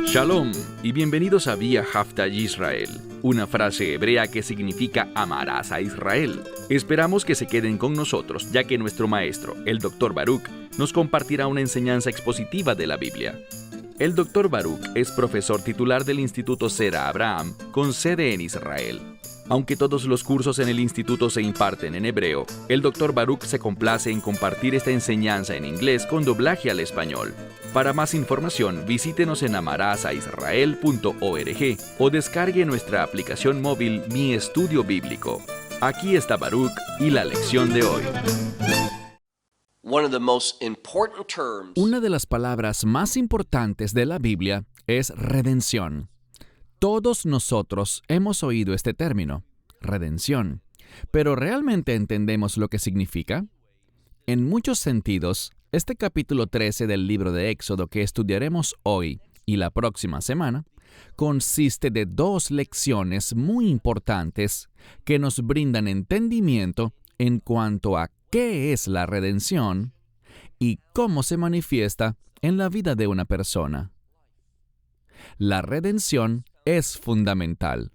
Shalom y bienvenidos a Vía Hafta Yisrael, una frase hebrea que significa amarás a Israel. Esperamos que se queden con nosotros, ya que nuestro maestro, el Dr. Baruch, nos compartirá una enseñanza expositiva de la Biblia. El Dr. Baruch es profesor titular del Instituto Sera Abraham, con sede en Israel. Aunque todos los cursos en el instituto se imparten en hebreo, el Dr. Baruch se complace en compartir esta enseñanza en inglés con doblaje al español. Para más información, visítenos en amarasaisrael.org o descargue nuestra aplicación móvil Mi Estudio Bíblico. Aquí está Baruch y la lección de hoy. Una de las palabras más importantes de la Biblia es redención. Todos nosotros hemos oído este término, redención, pero ¿realmente entendemos lo que significa? En muchos sentidos, este capítulo 13 del libro de Éxodo que estudiaremos hoy y la próxima semana, consiste de dos lecciones muy importantes que nos brindan entendimiento en cuanto a qué es la redención y cómo se manifiesta en la vida de una persona. La redención es fundamental.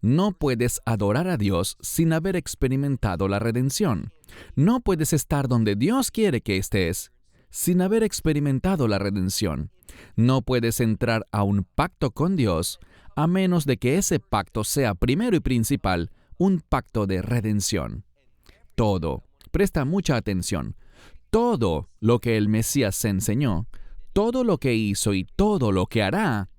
No puedes adorar a Dios sin haber experimentado la redención. No puedes estar donde Dios quiere que estés sin haber experimentado la redención. No puedes entrar a un pacto con Dios a menos de que ese pacto sea primero y principal un pacto de redención. Todo, presta mucha atención, todo lo que el Mesías enseñó, todo lo que hizo y todo lo que hará,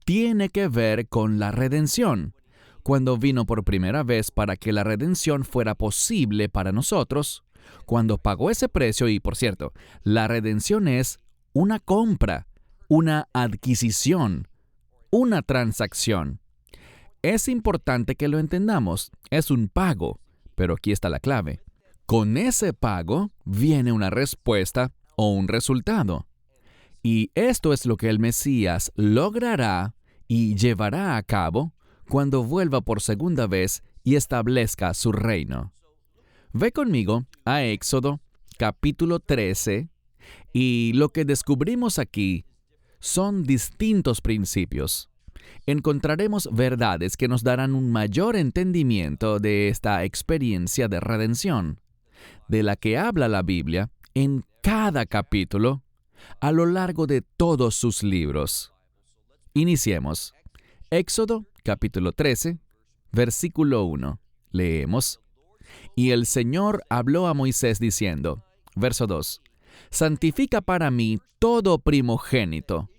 tiene que ver con la redención. Cuando vino por primera vez para que la redención fuera posible para nosotros, cuando pagó ese precio, y por cierto, la redención es una compra, una adquisición, una transacción. Es importante que lo entendamos, es un pago, pero aquí está la clave. Con ese pago viene una respuesta o un resultado. Y esto es lo que el Mesías logrará y llevará a cabo cuando vuelva por segunda vez y establezca su reino. Ve conmigo a Éxodo, capítulo 13, y lo que descubrimos aquí son distintos principios. Encontraremos verdades que nos darán un mayor entendimiento de esta experiencia de redención, de la que habla la Biblia en cada capítulo a lo largo de todos sus libros. Iniciemos. Éxodo, capítulo 13, versículo 1. Leemos. Y el Señor habló a Moisés diciendo, verso 2, santifica para mí todo primogénito,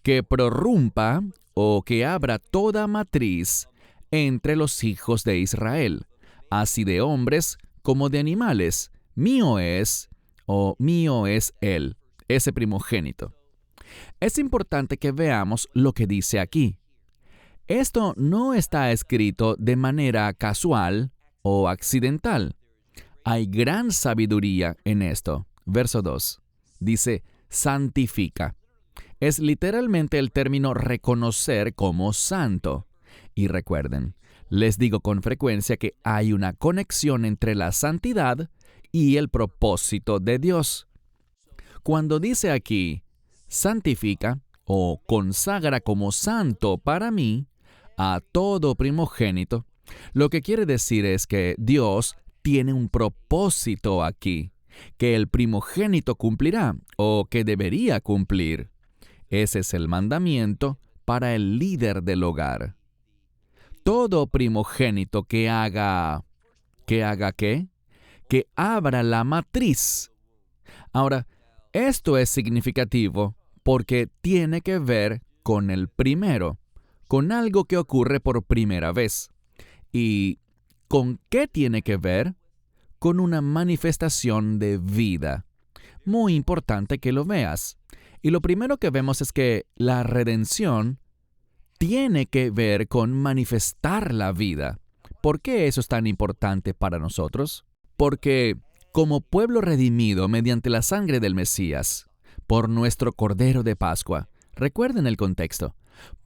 que prorrumpa o que abra toda matriz entre los hijos de Israel, así de hombres como de animales. Mío es, o mío es él, ese primogénito. Es importante que veamos lo que dice aquí. Esto no está escrito de manera casual o accidental. Hay gran sabiduría en esto. Verso 2. Dice, santifica. Es literalmente el término reconocer como santo. Y recuerden, les digo con frecuencia que hay una conexión entre la santidad y el propósito de Dios. Cuando dice aquí, santifica o consagra como santo para mí a todo primogénito, lo que quiere decir es que Dios tiene un propósito aquí, que el primogénito cumplirá o que debería cumplir. Ese es el mandamiento para el líder del hogar. Todo primogénito que haga ¿qué? Que abra la matriz. Ahora, esto es significativo porque tiene que ver con el primero, con algo que ocurre por primera vez. ¿Y con qué tiene que ver? Con una manifestación de vida. Muy importante que lo veas. Y lo primero que vemos es que la redención tiene que ver con manifestar la vida. ¿Por qué eso es tan importante para nosotros? Porque como pueblo redimido mediante la sangre del Mesías, por nuestro Cordero de Pascua, recuerden el contexto,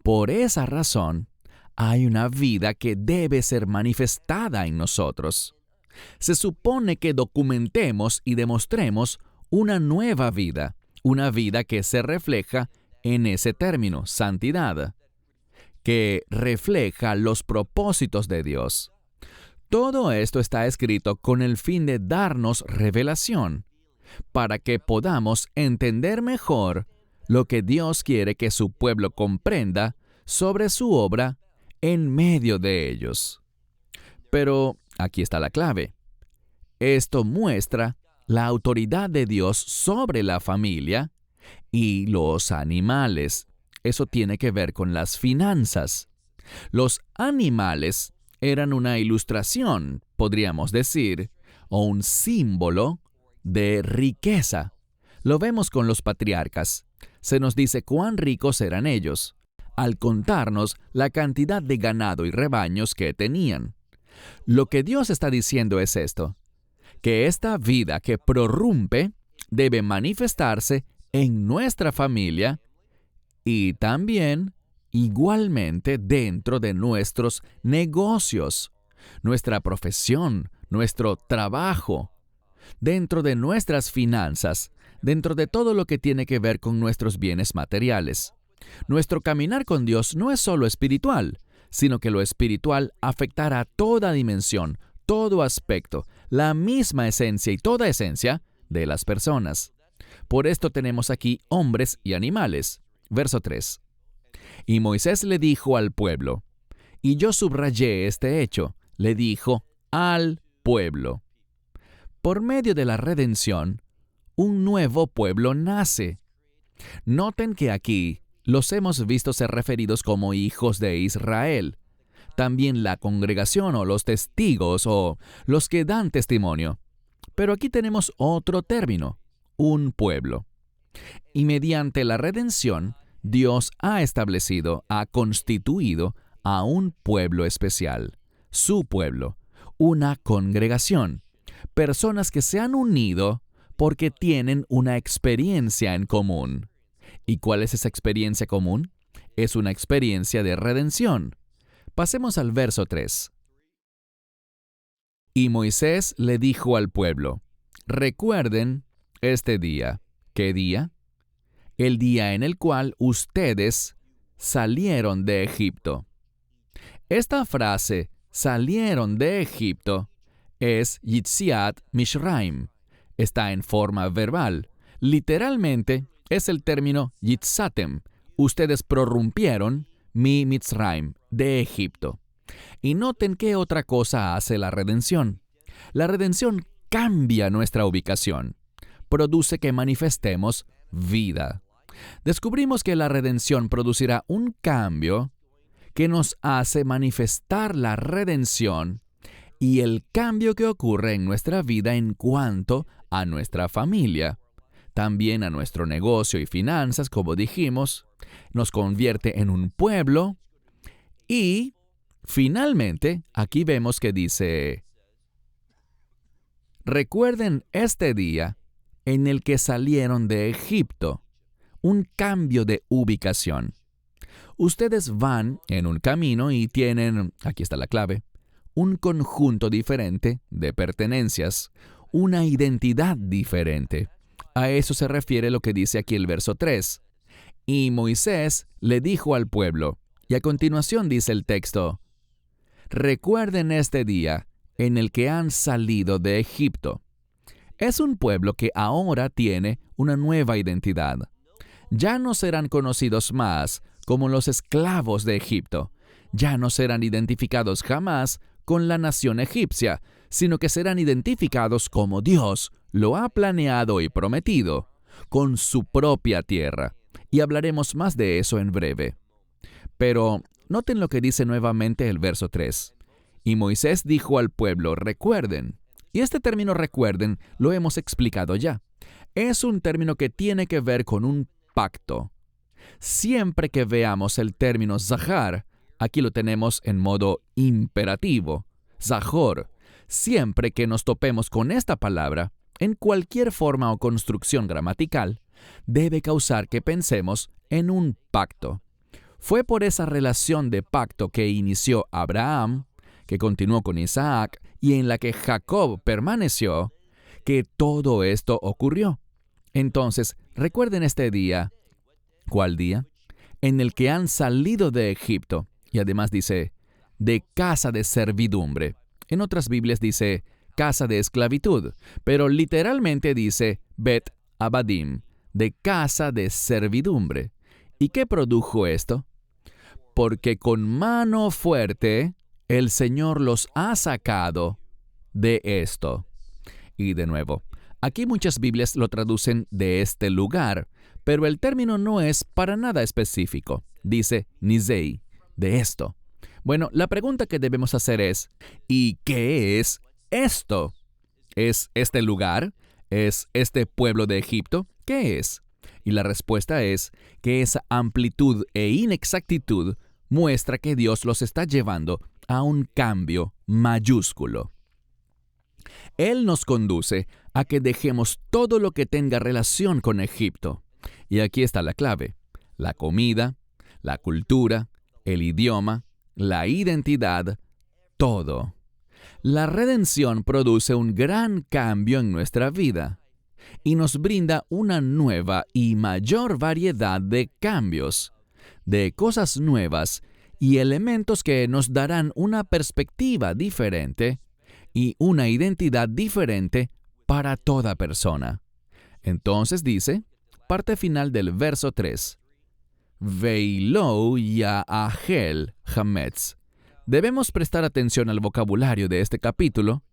por esa razón hay una vida que debe ser manifestada en nosotros. Se supone que documentemos y demostremos una nueva vida, una vida que se refleja en ese término, santidad, que refleja los propósitos de Dios. Todo esto está escrito con el fin de darnos revelación, para que podamos entender mejor lo que Dios quiere que su pueblo comprenda sobre su obra en medio de ellos. Pero aquí está la clave. Esto muestra la autoridad de Dios sobre la familia y los animales. Eso tiene que ver con las finanzas. Los animales eran una ilustración, podríamos decir, o un símbolo de riqueza. Lo vemos con los patriarcas. Se nos dice cuán ricos eran ellos, al contarnos la cantidad de ganado y rebaños que tenían. Lo que Dios está diciendo es esto, que esta vida que prorrumpe debe manifestarse en nuestra familia y también, igualmente, dentro de nuestros negocios, nuestra profesión, nuestro trabajo, dentro de nuestras finanzas, dentro de todo lo que tiene que ver con nuestros bienes materiales. Nuestro caminar con Dios no es solo espiritual, sino que lo espiritual afectará toda dimensión, todo aspecto, la misma esencia y toda esencia de las personas. Por esto tenemos aquí hombres y animales. Verso 3. Y Moisés le dijo al pueblo, y yo subrayé este hecho, le dijo al pueblo. Por medio de la redención, un nuevo pueblo nace. Noten que aquí los hemos visto ser referidos como hijos de Israel. También la congregación o los testigos o los que dan testimonio. Pero aquí tenemos otro término, un pueblo. Y mediante la redención, Dios ha establecido, ha constituido a un pueblo especial, su pueblo, una congregación, personas que se han unido porque tienen una experiencia en común. ¿Y cuál es esa experiencia común? Es una experiencia de redención. Pasemos al verso 3. Y Moisés le dijo al pueblo, recuerden este día. ¿Qué día? El día en el cual ustedes salieron de Egipto. Esta frase, salieron de Egipto, es Yitziat Mishraim. Está en forma verbal. Literalmente, es el término Yitzatem. Ustedes prorrumpieron mi Mitzrayim, de Egipto. Y noten qué otra cosa hace la redención. La redención cambia nuestra ubicación. Produce que manifestemos vida. Descubrimos que la redención producirá un cambio que nos hace manifestar la redención y el cambio que ocurre en nuestra vida en cuanto a nuestra familia, también a nuestro negocio y finanzas, como dijimos, nos convierte en un pueblo y, finalmente, aquí vemos que dice, recuerden este día en el que salieron de Egipto, un cambio de ubicación. Ustedes van en un camino y tienen, aquí está la clave, un conjunto diferente de pertenencias, una identidad diferente. A eso se refiere lo que dice aquí el verso 3. Y Moisés le dijo al pueblo, y a continuación dice el texto, recuerden este día en el que han salido de Egipto. Es un pueblo que ahora tiene una nueva identidad. Ya no serán conocidos más como los esclavos de Egipto. Ya no serán identificados jamás con la nación egipcia, sino que serán identificados como Dios lo ha planeado y prometido, con su propia tierra. Y hablaremos más de eso en breve. Pero noten lo que dice nuevamente el verso 3. Y Moisés dijo al pueblo, recuerden. Y este término recuerden lo hemos explicado ya. Es un término que tiene que ver con un pacto. Siempre que veamos el término zahar, aquí lo tenemos en modo imperativo, zahor. Siempre que nos topemos con esta palabra, en cualquier forma o construcción gramatical, debe causar que pensemos en un pacto. Fue por esa relación de pacto que inició Abraham, que continuó con Isaac y en la que Jacob permaneció, que todo esto ocurrió. Entonces, recuerden este día. ¿Cuál día? En el que han salido de Egipto. Y además dice, de casa de servidumbre. En otras Biblias dice, casa de esclavitud. Pero literalmente dice, Bet Abadim, de casa de servidumbre. ¿Y qué produjo esto? Porque con mano fuerte el Señor los ha sacado de esto. Y de nuevo, aquí muchas Biblias lo traducen de este lugar, pero el término no es para nada específico. Dice Nizei, de esto. Bueno, la pregunta que debemos hacer es, ¿y qué es esto? ¿Es este lugar? ¿Es este pueblo de Egipto? ¿Qué es? Y la respuesta es que esa amplitud e inexactitud muestra que Dios los está llevando a un cambio mayúsculo. Él nos conduce a que dejemos todo lo que tenga relación con Egipto. Y aquí está la clave: la comida, la cultura, el idioma, la identidad, todo. La redención produce un gran cambio en nuestra vida y nos brinda una nueva y mayor variedad de cambios, de cosas nuevas y elementos que nos darán una perspectiva diferente y una identidad diferente para toda persona. Entonces dice, parte final del verso 3, Veilou Ya'ahel Hametz. Debemos prestar atención al vocabulario de este capítulo,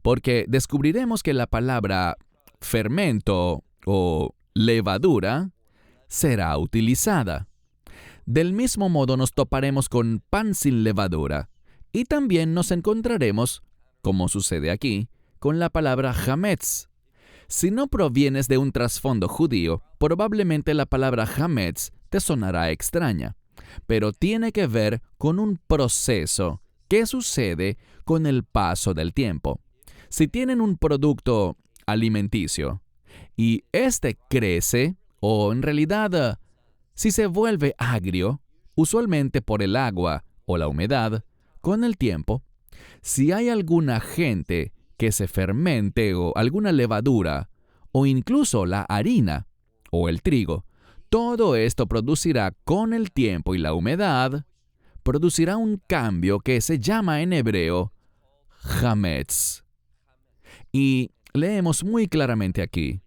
porque descubriremos que la palabra fermento o levadura será utilizada. Del mismo modo nos toparemos con pan sin levadura, y también nos encontraremos, como sucede aquí, con la palabra hametz. Si no provienes de un trasfondo judío, probablemente la palabra hametz te sonará extraña, pero tiene que ver con un proceso que sucede con el paso del tiempo. Si tienen un producto alimenticio y este crece, o en realidad, si se vuelve agrio, usualmente por el agua o la humedad, con el tiempo, si hay algún agente que se fermente o alguna levadura, o incluso la harina o el trigo, todo esto producirá con el tiempo y la humedad, producirá un cambio que se llama en hebreo hametz. Y leemos muy claramente aquí,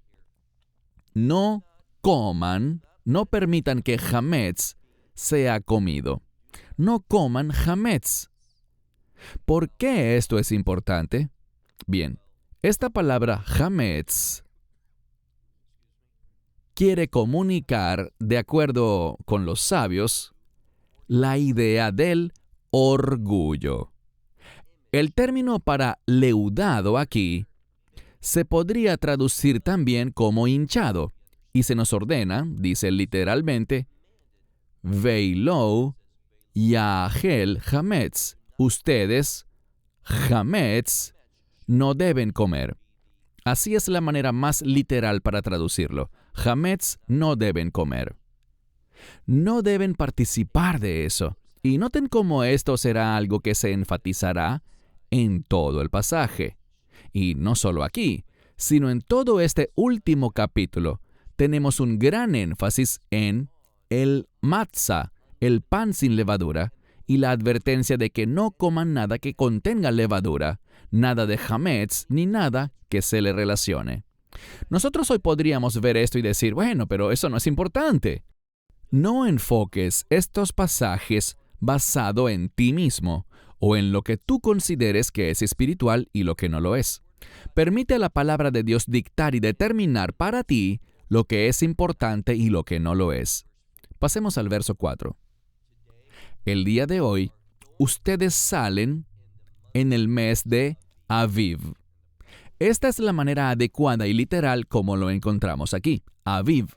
no coman, no permitan que hametz sea comido. No coman hametz. ¿Por qué esto es importante? Bien, esta palabra hametz quiere comunicar, de acuerdo con los sabios, la idea del orgullo. El término para leudado aquí se podría traducir también como hinchado, y se nos ordena, dice literalmente, Veilou Ya'ahel Hametz. Ustedes, hametz, no deben comer. Así es la manera más literal para traducirlo. Hametz no deben comer. No deben participar de eso. Y noten cómo esto será algo que se enfatizará en todo el pasaje. Y no solo aquí, sino en todo este último capítulo, tenemos un gran énfasis en el matzah, el pan sin levadura, y la advertencia de que no coman nada que contenga levadura, nada de hametz ni nada que se le relacione. Nosotros hoy podríamos ver esto y decir, bueno, pero eso no es importante. No enfoques estos pasajes basado en ti mismo o en lo que tú consideres que es espiritual y lo que no lo es. Permite a la palabra de Dios dictar y determinar para ti lo que es importante y lo que no lo es. Pasemos al verso 4. El día de hoy, ustedes salen en el mes de Aviv. Esta es la manera adecuada y literal como lo encontramos aquí, Aviv.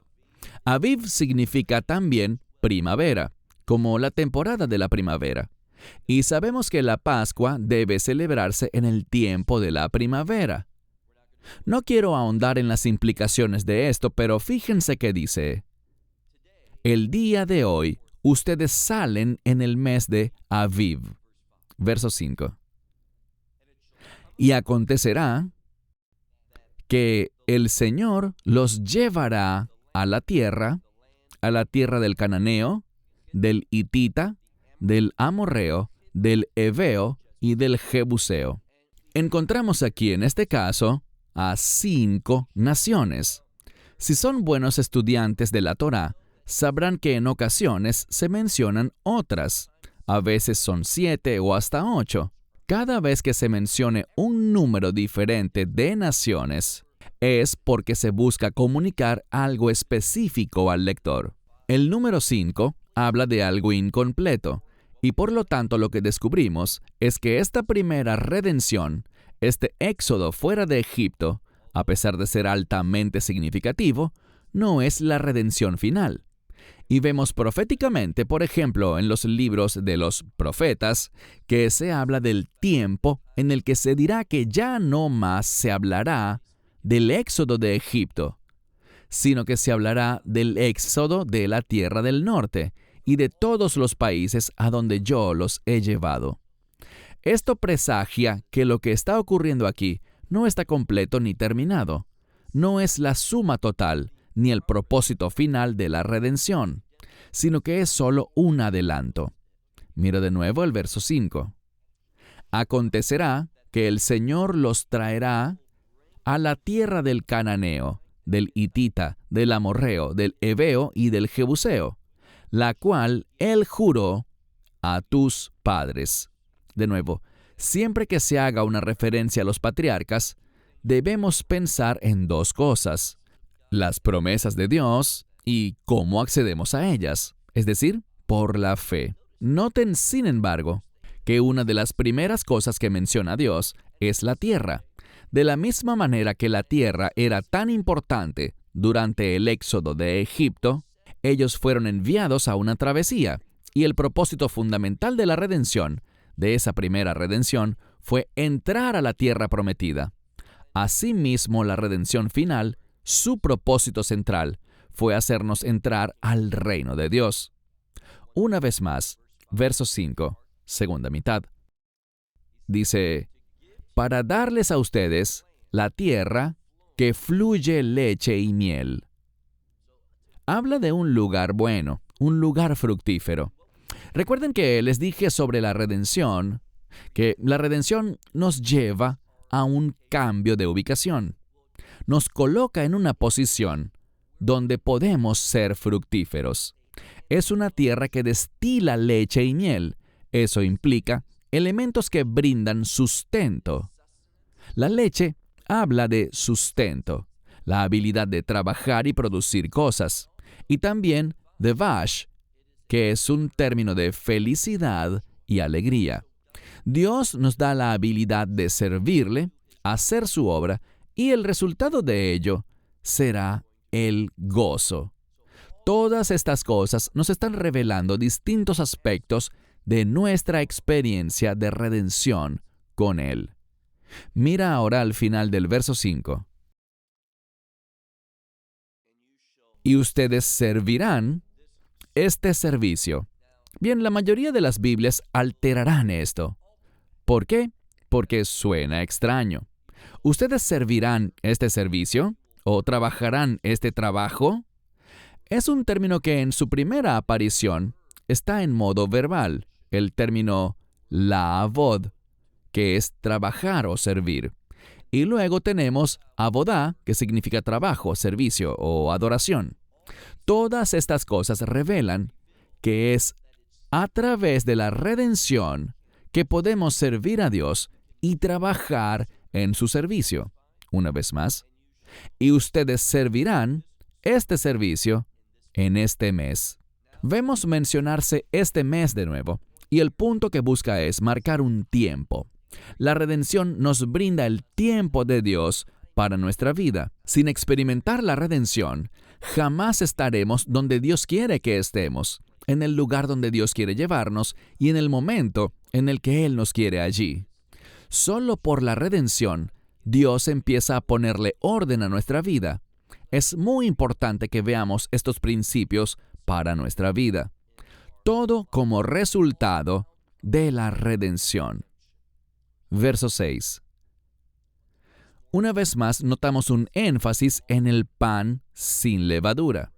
Aviv significa también primavera, como la temporada de la primavera. Y sabemos que la Pascua debe celebrarse en el tiempo de la primavera. No quiero ahondar en las implicaciones de esto, pero fíjense que dice, el día de hoy, ustedes salen en el mes de Aviv. Verso 5. Y acontecerá que el Señor los llevará a la tierra del cananeo, del hitita, del amorreo, del heveo y del jebuseo. Encontramos aquí en este caso a 5 naciones. Si son buenos estudiantes de la Torá, sabrán que en ocasiones se mencionan otras. A veces son 7 o hasta 8. Cada vez que se mencione un número diferente de naciones, es porque se busca comunicar algo específico al lector. El número 5 habla de algo incompleto, y por lo tanto lo que descubrimos es que esta primera redención, este éxodo fuera de Egipto, a pesar de ser altamente significativo, no es la redención final. Y vemos proféticamente, por ejemplo, en los libros de los profetas, que se habla del tiempo en el que se dirá que ya no más se hablará del éxodo de Egipto, sino que se hablará del éxodo de la tierra del norte y de todos los países a donde yo los he llevado. Esto presagia que lo que está ocurriendo aquí no está completo ni terminado. No es la suma total ni el propósito final de la redención, sino que es solo un adelanto. Mira de nuevo el verso 5. Acontecerá que el Señor los traerá a la tierra del cananeo, del hitita, del amorreo, del heveo y del jebuseo, la cual Él juró a tus padres. De nuevo, siempre que se haga una referencia a los patriarcas, debemos pensar en 2 cosas: las promesas de Dios y cómo accedemos a ellas, es decir, por la fe. Noten, sin embargo, que una de las primeras cosas que menciona Dios es la tierra. De la misma manera que la tierra era tan importante durante el éxodo de Egipto, ellos fueron enviados a una travesía, y el propósito fundamental de la redención, de esa primera redención, fue entrar a la tierra prometida. Asimismo, la redención final, su propósito central, fue hacernos entrar al reino de Dios. Una vez más, verso 5, segunda mitad. Dice: para darles a ustedes la tierra que fluye leche y miel. Habla de un lugar bueno, un lugar fructífero. Recuerden que les dije sobre la redención, que la redención nos lleva a un cambio de ubicación. Nos coloca en una posición donde podemos ser fructíferos. Es una tierra que destila leche y miel. Eso implica elementos que brindan sustento. La leche habla de sustento, la habilidad de trabajar y producir cosas, y también de vash, que es un término de felicidad y alegría. Dios nos da la habilidad de servirle, hacer su obra, y el resultado de ello será el gozo. Todas estas cosas nos están revelando distintos aspectos de nuestra experiencia de redención con Él. Mira ahora al final del verso 5. Y ustedes servirán este servicio. Bien, la mayoría de las Biblias alterarán esto. ¿Por qué? Porque suena extraño. ¿Ustedes servirán este servicio? ¿O trabajarán este trabajo? Es un término que en su primera aparición está en modo verbal, el término la'avod, que es trabajar o servir. Y luego tenemos abodá, que significa trabajo, servicio o adoración. Todas estas cosas revelan que es a través de la redención que podemos servir a Dios y trabajar en su servicio. Una vez más, y ustedes servirán este servicio en este mes. Vemos mencionarse este mes de nuevo, y el punto que busca es marcar un tiempo. La redención nos brinda el tiempo de Dios para nuestra vida. Sin experimentar la redención, jamás estaremos donde Dios quiere que estemos, en el lugar donde Dios quiere llevarnos y en el momento en el que Él nos quiere allí. Solo por la redención, Dios empieza a ponerle orden a nuestra vida. Es muy importante que veamos estos principios para nuestra vida. Todo como resultado de la redención. Verso 6. Una vez más, notamos un énfasis en el pan sin levadura.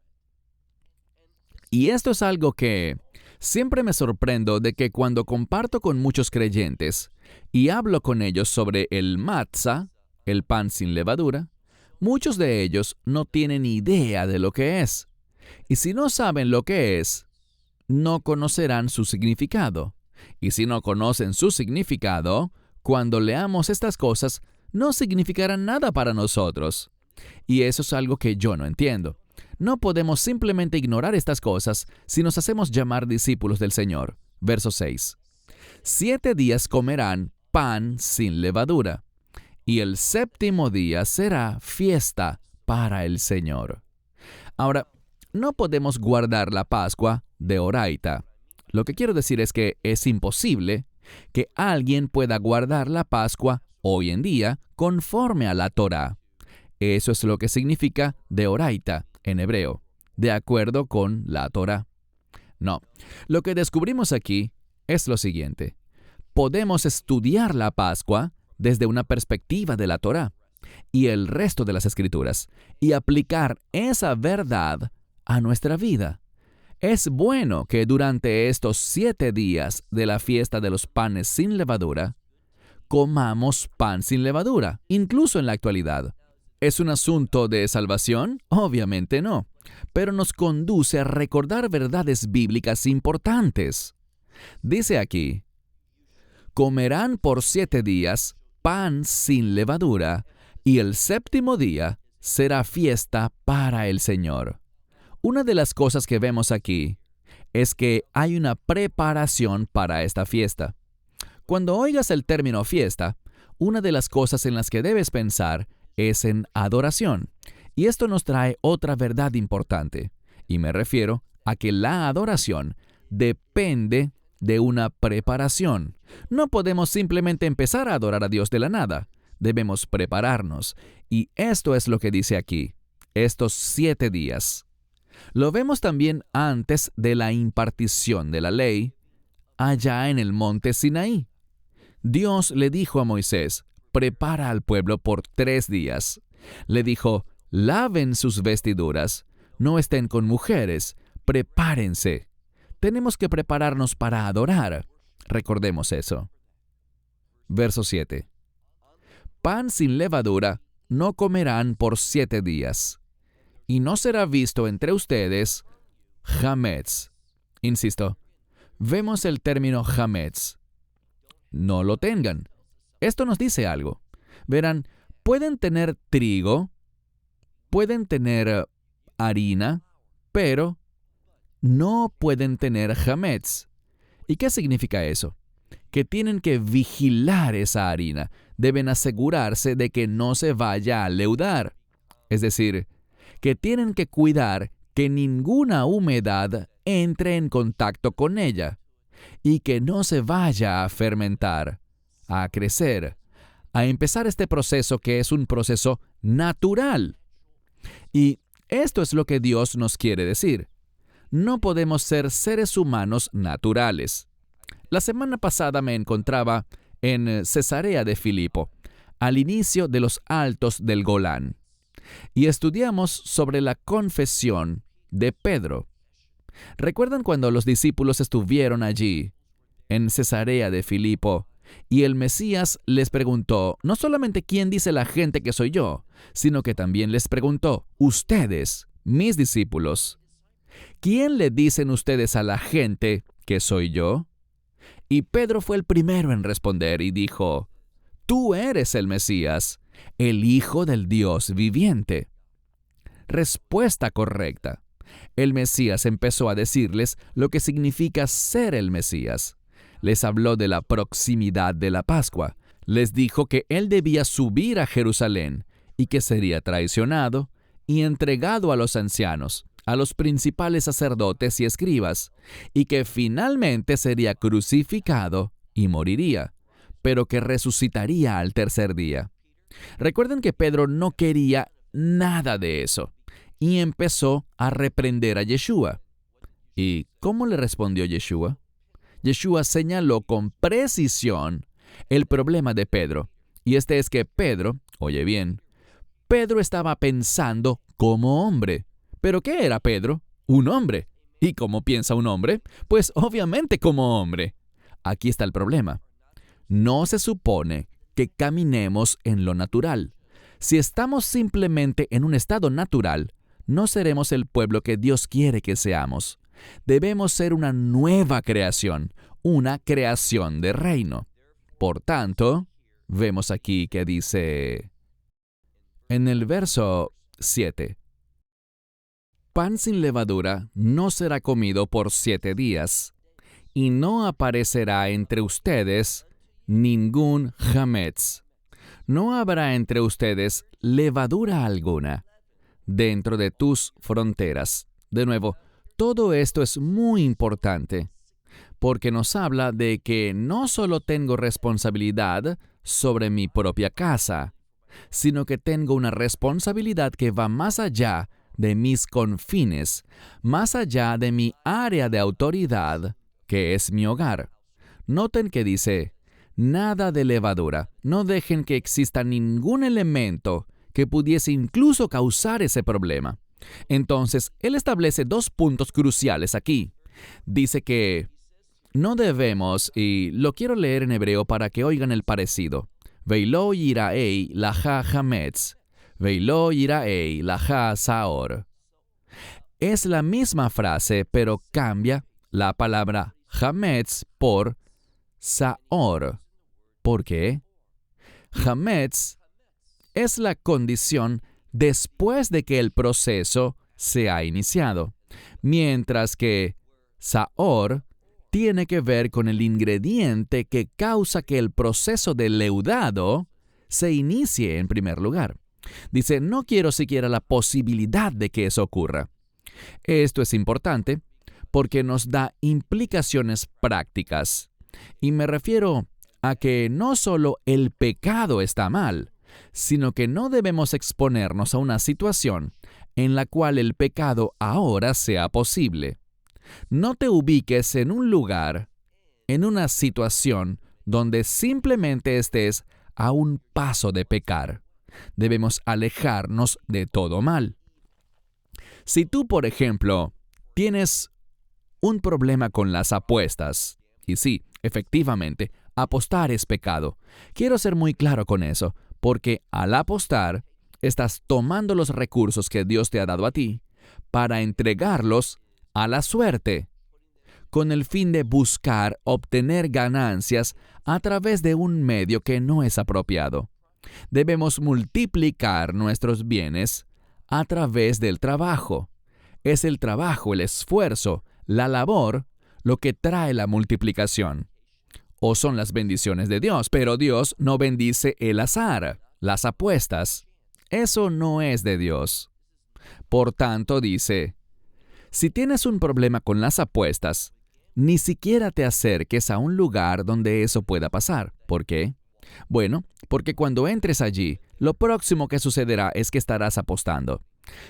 Y esto es algo que siempre me sorprendo de que cuando comparto con muchos creyentes y hablo con ellos sobre el matzah, el pan sin levadura, muchos de ellos no tienen idea de lo que es. Y si no saben lo que es, no conocerán su significado. Y si no conocen su significado, cuando leamos estas cosas, no significarán nada para nosotros. Y eso es algo que yo no entiendo. No podemos simplemente ignorar estas cosas si nos hacemos llamar discípulos del Señor. Verso 6. 7 días comerán pan sin levadura, y el séptimo día será fiesta para el Señor. Ahora, no podemos guardar la Pascua de oraita. Lo que quiero decir es que es imposible que alguien pueda guardar la Pascua hoy en día conforme a la Torá. Eso es lo que significa de oraita en hebreo, de acuerdo con la Torá. No, lo que descubrimos aquí es lo siguiente. Podemos estudiar la Pascua desde una perspectiva de la Torá y el resto de las Escrituras y aplicar esa verdad a nuestra vida. Es bueno que durante estos 7 días de la fiesta de los panes sin levadura, comamos pan sin levadura, incluso en la actualidad. ¿Es un asunto de salvación? Obviamente no, pero nos conduce a recordar verdades bíblicas importantes. Dice aquí, comerán por 7 días pan sin levadura, y el séptimo día será fiesta para el Señor. Una de las cosas que vemos aquí es que hay una preparación para esta fiesta. Cuando oigas el término fiesta, una de las cosas en las que debes pensar es en adoración. Y esto nos trae otra verdad importante, y me refiero a que la adoración depende de una preparación. No podemos simplemente empezar a adorar a Dios de la nada. Debemos prepararnos, y esto es lo que dice aquí, estos 7 días. Lo vemos también antes de la impartición de la ley, allá en el monte Sinaí. Dios le dijo a Moisés, prepara al pueblo por 3 días. Le dijo, laven sus vestiduras, no estén con mujeres, prepárense. Tenemos que prepararnos para adorar. Recordemos eso. Verso 7. Pan sin levadura no comerán por 7 días, y no será visto entre ustedes hametz. Insisto, vemos el término hametz. No lo tengan. Esto nos dice algo. Verán, pueden tener trigo, pueden tener harina, pero no pueden tener hametz. ¿Y qué significa eso? Que tienen que vigilar esa harina. Deben asegurarse de que no se vaya a leudar. Es decir, que tienen que cuidar que ninguna humedad entre en contacto con ella y que no se vaya a fermentar, a crecer, a empezar este proceso que es un proceso natural. Y esto es lo que Dios nos quiere decir. No podemos ser seres humanos naturales. La semana pasada me encontraba en Cesarea de Filipo, al inicio de los altos del Golán, y estudiamos sobre la confesión de Pedro. ¿Recuerdan cuando los discípulos estuvieron allí, en Cesarea de Filipo, y el Mesías les preguntó, no solamente quién dice la gente que soy yo, sino que también les preguntó, ustedes, mis discípulos, ¿quién le dicen ustedes a la gente que soy yo? Y Pedro fue el primero en responder y dijo, tú eres el Mesías, el Hijo del Dios viviente. Respuesta correcta. El Mesías empezó a decirles lo que significa ser el Mesías. Les habló de la proximidad de la Pascua. Les dijo que él debía subir a Jerusalén y que sería traicionado y entregado a los ancianos, a los principales sacerdotes y escribas, y que finalmente sería crucificado y moriría, pero que resucitaría al tercer día. Recuerden que Pedro no quería nada de eso y empezó a reprender a Yeshua. ¿Y cómo le respondió Yeshua? Yeshua señaló con precisión el problema de Pedro Y este es que Pedro, oye bien, Pedro estaba pensando como hombre. ¿Pero qué era Pedro? Un hombre. ¿Y cómo piensa un hombre? Pues obviamente como hombre. Aquí está el problema. No se supone que caminemos en lo natural. Si estamos simplemente en un estado natural, no seremos el pueblo que Dios quiere que seamos. Debemos ser una nueva creación, una creación de reino. Por tanto, vemos aquí que dice en el verso 7, pan sin levadura no será comido por 7 días, y no aparecerá entre ustedes ningún hametz. No habrá entre ustedes levadura alguna dentro de tus fronteras. De nuevo, todo esto es muy importante, porque nos habla de que no solo tengo responsabilidad sobre mi propia casa, sino que tengo una responsabilidad que va más allá de mis confines, más allá de mi área de autoridad, que es mi hogar. Noten que dice, nada de levadura. No dejen que exista ningún elemento que pudiese incluso causar ese problema. Entonces, él establece 2 puntos cruciales aquí. Dice que no debemos, y lo quiero leer en hebreo para que oigan el parecido. Veilo yiraei laha hametz, veilo yiraei laha saor. Es la misma frase, pero cambia la palabra hametz por saor. ¿Por qué? Hametz es la condición después de que el proceso se ha iniciado, mientras que saor tiene que ver con el ingrediente que causa que el proceso de leudado se inicie en primer lugar. Dice, no quiero siquiera la posibilidad de que eso ocurra. Esto es importante porque nos da implicaciones prácticas. Y me refiero a que no solo el pecado está mal, sino que no debemos exponernos a una situación en la cual el pecado ahora sea posible. No te ubiques en un lugar, en una situación donde simplemente estés a un paso de pecar. Debemos alejarnos de todo mal. Si tú, por ejemplo, tienes un problema con las apuestas, y sí, efectivamente, apostar es pecado. Quiero ser muy claro con eso, porque al apostar, estás tomando los recursos que Dios te ha dado a ti para entregarlos a la suerte, con el fin de buscar obtener ganancias a través de un medio que no es apropiado. Debemos multiplicar nuestros bienes a través del trabajo. Es el trabajo, el esfuerzo, la labor, lo que trae la multiplicación. O son las bendiciones de Dios, pero Dios no bendice el azar, las apuestas. Eso no es de Dios. Por tanto, dice, si tienes un problema con las apuestas, ni siquiera te acerques a un lugar donde eso pueda pasar. ¿Por qué? Bueno, porque cuando entres allí, lo próximo que sucederá es que estarás apostando.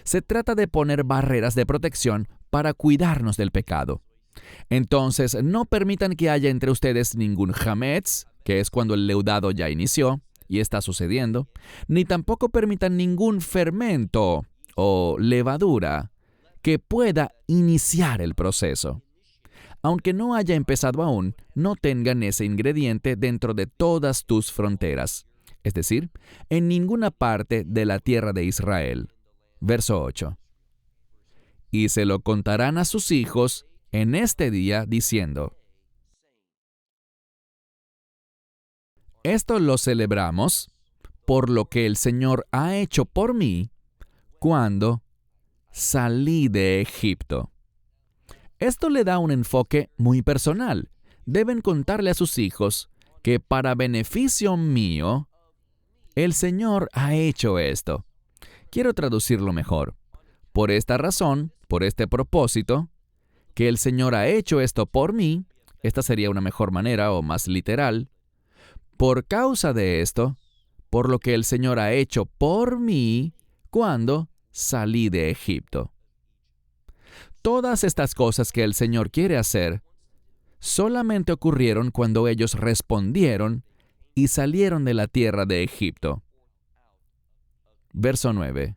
Se trata de poner barreras de protección para cuidarnos del pecado. Entonces, no permitan que haya entre ustedes ningún hametz, que es cuando el leudado ya inició y está sucediendo, ni tampoco permitan ningún fermento o levadura que pueda iniciar el proceso. Aunque no haya empezado aún, no tengan ese ingrediente dentro de todas tus fronteras, es decir, en ninguna parte de la tierra de Israel. Verso 8. Y se lo contarán a sus hijos en este día, diciendo, esto lo celebramos por lo que el Señor ha hecho por mí cuando salí de Egipto. Esto le da un enfoque muy personal. Deben contarle a sus hijos que para beneficio mío, el Señor ha hecho esto. Quiero traducirlo mejor. Por esta razón, por este propósito, que el Señor ha hecho esto por mí, esta sería una mejor manera o más literal, por causa de esto, por lo que el Señor ha hecho por mí cuando salí de Egipto. Todas estas cosas que el Señor quiere hacer solamente ocurrieron cuando ellos respondieron y salieron de la tierra de Egipto. Verso 9.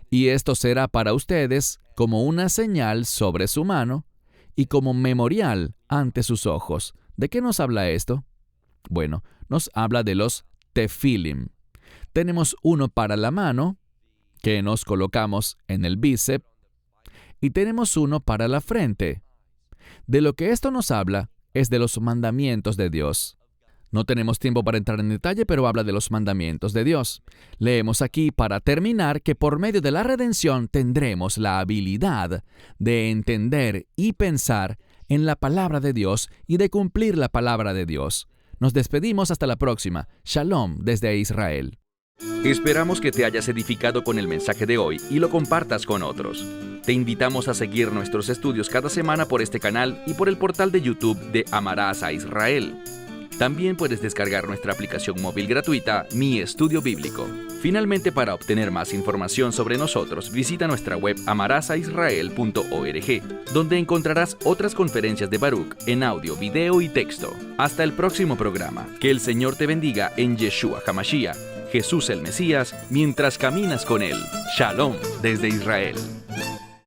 Y esto será para ustedes como una señal sobre su mano y como memorial ante sus ojos. ¿De qué nos habla esto? Bueno, nos habla de los tefilim. Tenemos uno para la mano, que nos colocamos en el bíceps, y tenemos uno para la frente. De lo que esto nos habla es de los mandamientos de Dios. No tenemos tiempo para entrar en detalle, pero habla de los mandamientos de Dios. Leemos aquí, para terminar, que por medio de la redención tendremos la habilidad de entender y pensar en la palabra de Dios y de cumplir la palabra de Dios. Nos despedimos hasta la próxima. Shalom desde Israel. Esperamos que te hayas edificado con el mensaje de hoy y lo compartas con otros. Te invitamos a seguir nuestros estudios cada semana por este canal y por el portal de YouTube de Amarás a Israel. También puedes descargar nuestra aplicación móvil gratuita, Mi Estudio Bíblico. Finalmente, para obtener más información sobre nosotros, visita nuestra web amarasaisrael.org, donde encontrarás otras conferencias de Baruch en audio, video y texto. Hasta el próximo programa. Que el Señor te bendiga en Yeshua HaMashiach, Jesús el Mesías, mientras caminas con Él. Shalom desde Israel.